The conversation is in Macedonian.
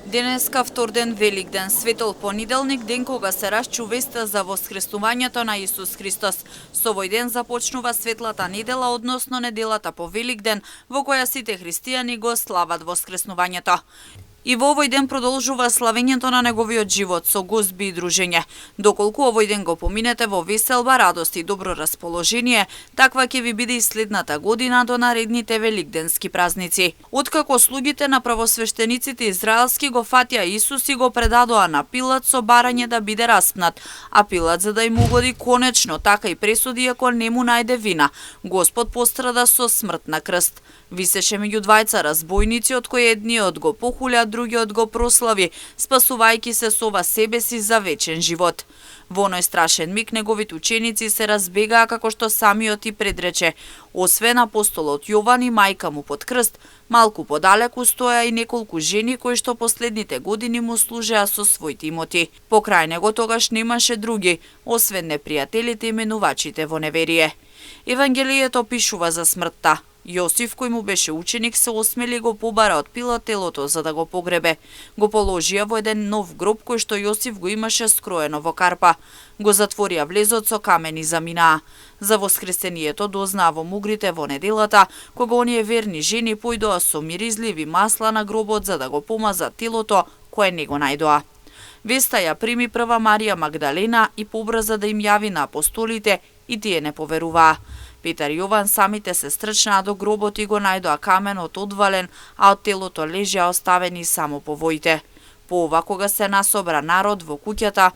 Денеска вторден Великден, светол понеделник, ден кога се расчу веста за воскресувањето на Исус Христос. Со овој ден започнува светлата недела, односно неделата по Великден, во која сите христијани го слават воскреснувањето. И во овој ден продолжува славењето на неговиот живот со гозби и дружење. Доколку овој ден го поминете во веселба, радост и добро расположение, таква ќе ви биде и следната година до наредните великденски празници. Откако слугите на правосвештениците израелски го фатија Исус и го предадоа на Пилат со барање да биде распнат, а Пилат, за да им угоди конечно, така и пресуди ако не му најде вина, Господ пострада со смрт на крст. Висеше меѓу двајца разбойници, од кои едниот го похуля, другиот го прослави, спасувајќи се со ова себе си за вечен живот. Во оној страшен миг неговите ученици се разбегаа како што самиот и предрече. Освен апостолот Јован и мајка му под крст, малку подалеку стоја и неколку жени кои што последните години му служеа со своите имоти. Покрај него тогаш немаше други, освен непријателите и менувачите во неверие. Евангелието пишува за смртта. Јосиф, кој му беше ученик, се осмели го побара од Пилат телото за да го погребе. Го положија во еден нов гроб кој што Јосиф го имаше скроено во карпа. Го затворија влезот со камени заминаа. За воскресението дознаа во мугрите во неделата, кога оние верни жени појдоа со миризливи масла на гробот за да го помазат телото кое не го најдоа. Веста ја прими прва Марија Магдалена и побрза да им јави на апостолите, и тие не поверуваа. Петар и Јован самите се стрчнаа до гробот и го најдоа каменот одвален, а од телото лежеа оставени само повоите. По ова, кога се насобра народ во куќата,